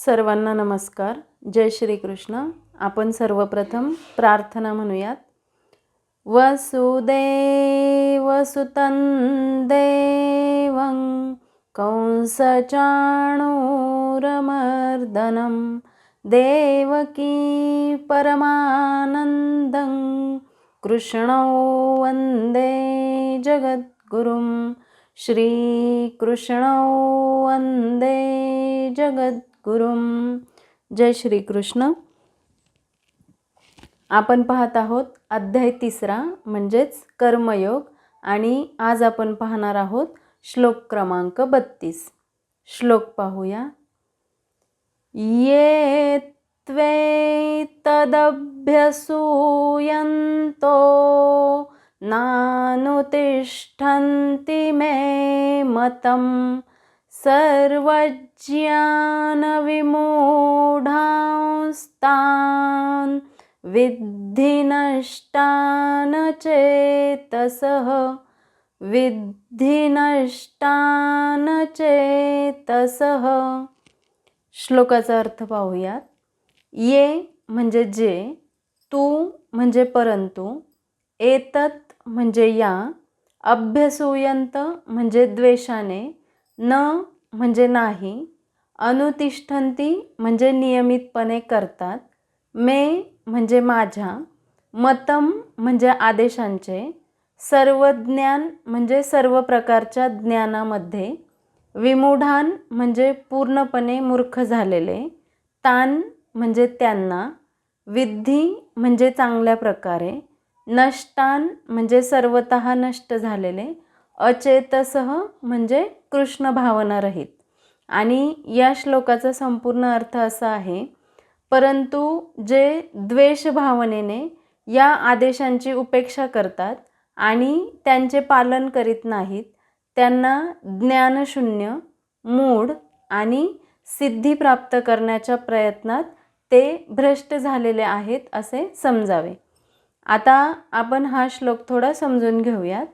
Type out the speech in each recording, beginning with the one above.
सर्वांना नमस्कार. जय श्री कृष्ण. आपण सर्वप्रथम प्रार्थना म्हणूयात. वसुदेवसुतं देवं कंसचाणूरमर्दनं देवकी परमानन्दं कृष्णौ वन्दे जगद्गुरुं. श्रीकृष्णौ वन्दे जगद्गुरुं. जय श्री कृष्ण. आपण पाहत आहोत अध्याय 3 म्हणजेच कर्मयोग आणि आज आपण पाहणार आहोत श्लोक क्रमांक 32. श्लोक पाहूया. ये त्वे तदभ्यसूयन्तो नानुतिष्ठन्ति मे मतं सर्वज्ञानविमूढांस्तान् विद्धि नष्टान् चेतसः. विद्धि नष्टान् चेतसः. श्लोकाचा अर्थ पाहूयात. ये म्हणजे जे, तू म्हणजे परंतु, एतत् म्हणजे या, अभ्यसूयंत म्हणजे द्वेषाने, न म्हणजे नाही, अनुतिष्ठन्ति म्हणजे नियमितपणे करतात, मे म्हणजे माझ्या, मतम म्हणजे आदेशांचे, सर्वज्ञान म्हणजे सर्व प्रकारच्या ज्ञानामध्ये, विमूढान म्हणजे पूर्णपणे मूर्ख झालेले, तान म्हणजे त्यांना, विद्धी म्हणजे चांगल्या प्रकारे, नष्टान म्हणजे सर्वतः नष्ट झालेले, अचेतसह म्हणजे कृष्ण भावना रहित. आणि या श्लोकाचा संपूर्ण अर्थ असा आहे, परंतु जे द्वेष भावनेने या आदेशांची उपेक्षा करतात आणि त्यांचे पालन करीत नाहीत, त्यांना ज्ञानशून्य, मूढ आणि सिद्धी प्राप्त करण्याच्या प्रयत्नात ते भ्रष्ट झालेले आहेत असे समजावे. आता आपण हा श्लोक थोडा समजून घेऊयात.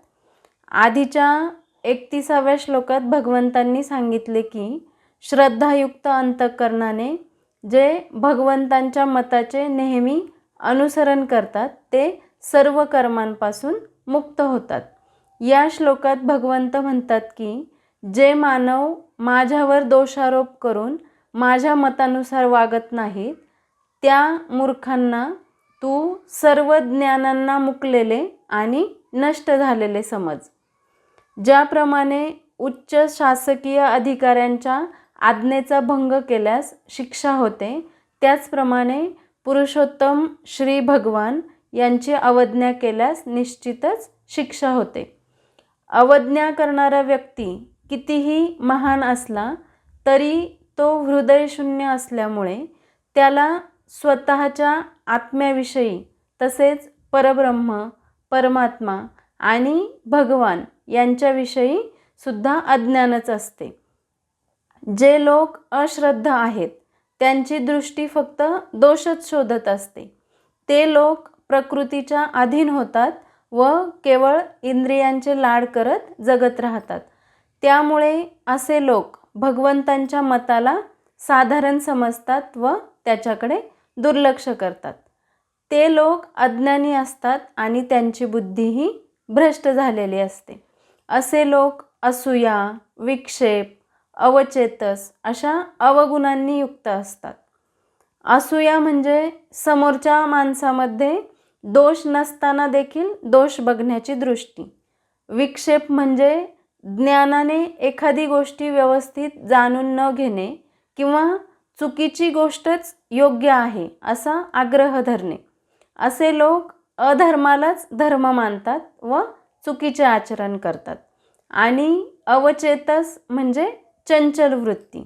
आधीच्या 31व्या श्लोकात भगवंतांनी सांगितले की श्रद्धायुक्त अंतःकरणाने जे भगवंतांच्या मताचे नेहमी अनुसरण करतात ते सर्व कर्मांपासून मुक्त होतात. या श्लोकात भगवंत म्हणतात की जे मानव माझ्यावर दोषारोप करून माझ्या मतानुसार वागत नाहीत, त्या मूर्खांना तू सर्व ज्ञानांना मुकलेले आणि नष्ट झालेले समज. ज्याप्रमाणे उच्च शासकीय अधिकाऱ्यांच्या आज्ञेचा भंग केल्यास शिक्षा होते, त्याचप्रमाणे पुरुषोत्तम श्री भगवान यांची अवज्ञा केल्यास निश्चितच शिक्षा होते. अवज्ञा करणारा व्यक्ती कितीही महान असला तरी तो हृदयशून्य असल्यामुळे त्याला स्वतःच्या आत्म्याविषयी तसेच परब्रह्म, परमात्मा आणि भगवान यांच्याविषयी सुद्धा अज्ञानच असते. जे लोक अश्रद्ध आहेत त्यांची दृष्टी फक्त दोषच शोधत असते. ते लोक प्रकृतीच्या अधीन होतात व केवळ इंद्रियांचे लाड करत जगत राहतात. त्यामुळे असे लोक भगवंतांच्या मताला साधारण समजतात व त्याच्याकडे दुर्लक्ष करतात. ते लोक अज्ञानी असतात आणि त्यांची बुद्धीही भ्रष्ट झालेली असते. असे लोक असूया, विक्षेप, अवचेतस अशा अवगुणांनी युक्त असतात. असूया म्हणजे समोरच्या माणसामध्ये दोष नसताना देखील दोष बघण्याची दृष्टी. विक्षेप म्हणजे ज्ञानाने एखादी गोष्टी व्यवस्थित जाणून न घेणे किंवा चुकीची गोष्टच योग्य आहे असा आग्रह धरणे. असे लोक अधर्मालाच धर्म मानतात व चुकीचे आचरण करतात. आणि अवचेतस म्हणजे चंचल वृत्ती.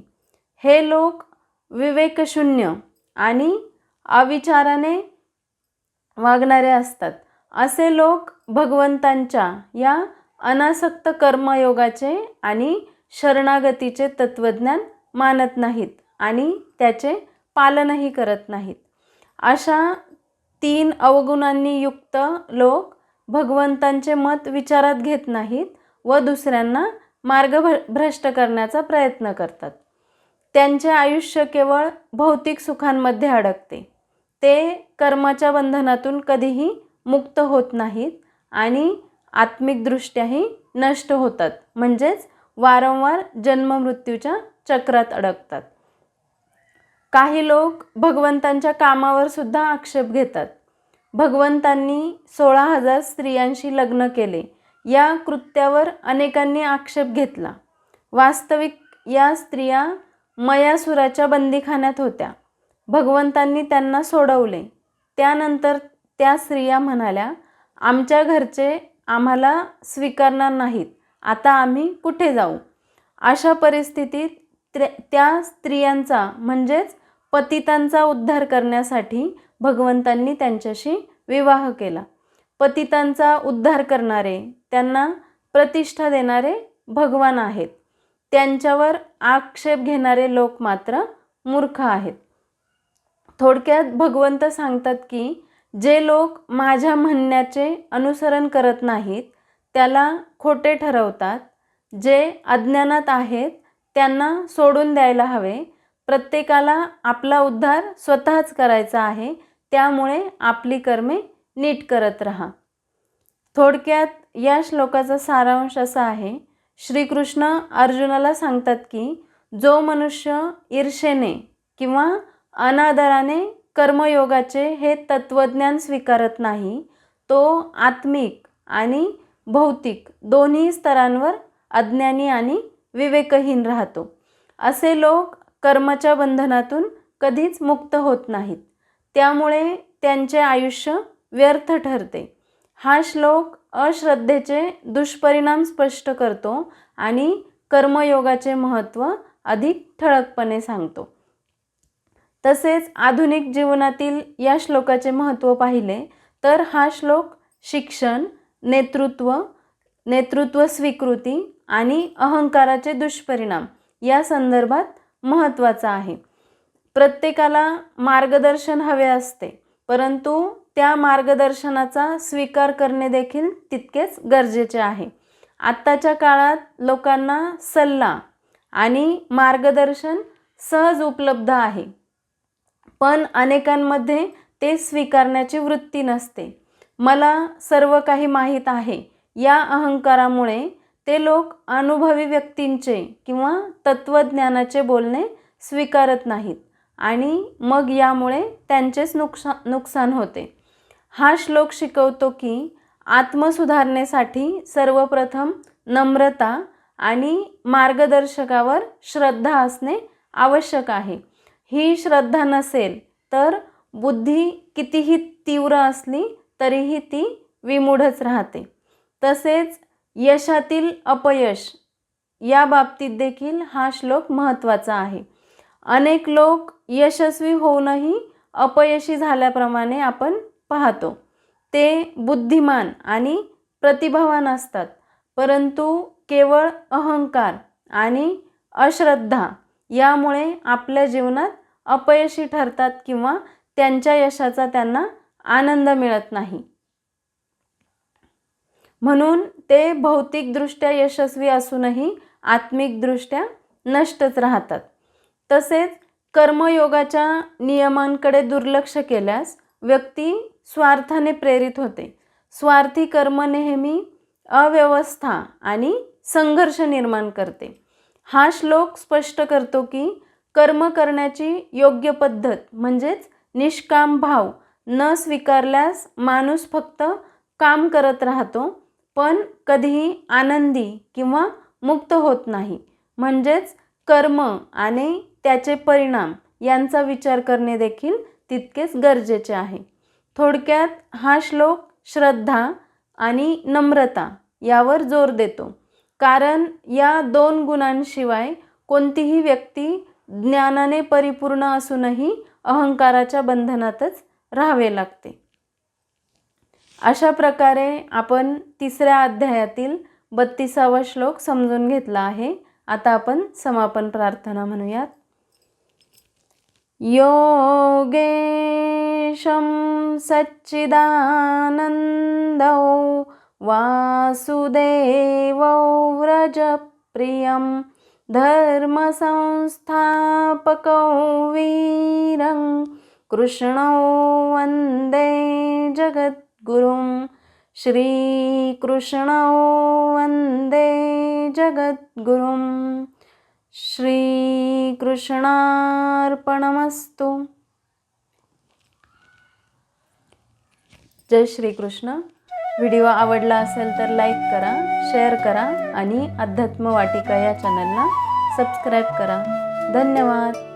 हे लोक विवेकशून्य आणि अविचाराने वागणारे असतात. असे लोक भगवंतांच्या या अनासक्त कर्मयोगाचे आणि शरणागतीचे तत्वज्ञान मानत नाहीत आणि त्याचे पालनही करत नाहीत. अशा 3 अवगुणांनी युक्त लोक भगवंतांचे मत विचारात घेत नाहीत व दुसऱ्यांना मार्गभ्रष्ट करण्याचा प्रयत्न करतात. त्यांचे आयुष्य केवळ भौतिक सुखांमध्ये अडकते. ते कर्माच्या बंधनातून कधीही मुक्त होत नाहीत आणि आत्मिकदृष्ट्याही नष्ट होतात, म्हणजेच वारंवार जन्ममृत्यूच्या चक्रात अडकतात. काही लोक भगवंतांच्या कामावर सुद्धा आक्षेप घेतात. भगवंतांनी 16,000 स्त्रियांशी लग्न केले या कृत्यावर अनेकांनी आक्षेप घेतला. वास्तविक या स्त्रिया मयासुराच्या बंदीखान्यात होत्या. भगवंतांनी त्यांना सोडवले. त्यानंतर त्या स्त्रिया म्हणाल्या, आमच्या घरचे आम्हाला स्वीकारणार नाहीत, आता आम्ही कुठे जाऊ. अशा परिस्थितीत त्या स्त्रियांचा म्हणजेच पतितांचा उद्धार करण्यासाठी भगवंतांनी त्यांच्याशी विवाह केला. पतितांचा उद्धार करणारे, त्यांना प्रतिष्ठा देणारे भगवान आहेत. त्यांच्यावर आक्षेप घेणारे लोक मात्र मूर्ख आहेत. थोडक्यात भगवंत सांगतात की जे लोक माझ्या म्हणण्याचे अनुसरण करत नाहीत त्याला खोटे ठरवतात. जे अज्ञानात आहेत त्यांना सोडून द्यायला हवे. प्रत्येकाला आपला उद्धार स्वतःच करायचा आहे, त्यामुळे आपली कर्मे नीट करत राहा. थोडक्यात या श्लोकाचा सारांश असा आहे, श्रीकृष्ण अर्जुनाला सांगतात की जो मनुष्य ईर्षेने किंवा अनादराने कर्मयोगाचे हे तत्त्वज्ञान स्वीकारत नाही, तो आत्मिक आणि भौतिक दोन्ही स्तरांवर अज्ञानी आणि विवेकहीन राहतो. असे लोक कर्माच्या बंधनातून कधीच मुक्त होत नाहीत, त्यामुळे त्यांचे आयुष्य व्यर्थ ठरते. हा श्लोक अश्रद्धेचे दुष्परिणाम स्पष्ट करतो आणि कर्मयोगाचे महत्त्व अधिक ठळकपणे सांगतो. तसेच आधुनिक जीवनातील या श्लोकाचे महत्त्व पाहिले तर हा श्लोक शिक्षण, नेतृत्व स्वीकृती आणि अहंकाराचे दुष्परिणाम या संदर्भात महत्त्वाचा आहे. प्रत्येकाला मार्गदर्शन हवे असते, परंतु त्या मार्गदर्शनाचा स्वीकार करणे देखील तितकेच गरजेचे आहे. आत्ताच्या काळात लोकांना सल्ला आणि मार्गदर्शन सहज उपलब्ध आहे, पण अनेकांमध्ये ते स्वीकारण्याची वृत्ती नसते. मला सर्व काही माहीत आहे या अहंकारामुळे ते लोक अनुभवी व्यक्तींचे किंवा तत्त्वज्ञानाचे बोलणे स्वीकारत नाहीत आणि मग यामुळे त्यांचेच नुकसान होते. हा श्लोक शिकवतो की आत्मसुधारणेसाठी सर्वप्रथम नम्रता आणि मार्गदर्शकावर श्रद्धा असणे आवश्यक आहे. ही श्रद्धा नसेल तर बुद्धी कितीही तीव्र असली तरीही ती विमूढच राहते. तसेच यशातील अपयश या बाबतीत देखील हा श्लोक महत्त्वाचा आहे. अनेक लोक यशस्वी होऊनही अपयशी झाल्याप्रमाणे आपण पाहतो. ते बुद्धिमान आणि प्रतिभावान असतात, परंतु केवळ अहंकार आणि अश्रद्धा यामुळे आपल्या जीवनात अपयशी ठरतात किंवा त्यांच्या यशाचा त्यांना आनंद मिळत नाही. म्हणून ते भौतिकदृष्ट्या यशस्वी असूनही आत्मिकदृष्ट्या नष्टच राहतात. तसेच कर्मयोगाच्या नियमांकडे दुर्लक्ष केल्यास व्यक्ती स्वार्थाने प्रेरित होते. स्वार्थी कर्म नेहमी अव्यवस्था आणि संघर्ष निर्माण करते. हा श्लोक स्पष्ट करतो की कर्म करण्याची योग्य पद्धत म्हणजेच निष्काम भाव न स्वीकारल्यास माणूस फक्त काम करत राहतो, पण कधीही आनंदी किंवा मुक्त होत नाही. म्हणजेच कर्म आणि त्याचे परिणाम यांचा विचार करणे देखील तितकेच गरजेचे आहे. थोडक्यात हा श्लोक श्रद्धा आणि नम्रता यावर जोर देतो, कारण या दोन गुणांशिवाय कोणतीही व्यक्ती ज्ञानाने परिपूर्ण असूनही अहंकाराच्या बंधनातच राहावे लागते. अशा प्रकारे आपण तिसऱ्या अध्यायातील 32वा श्लोक समजून घेतला आहे. आता आपण समापन प्रार्थना म्हणूयात. योगेशं सच्चिदानन्दौ वासुदेवौ व्रजप्रियं धर्मसंस्थापकौ वीरं कृष्णौ वन्दे जगद्गुरुं श्रीकृष्णौ वन्दे जगद्गुरुं श्रीकृष्णार्पणमस्तु। जय श्रीकृष्ण। व्हिडिओ आवडला असेल तर लाईक करा, शेअर करा आणि अध्यात्म वाटिका या चॅनलला सबस्क्राईब करा। धन्यवाद।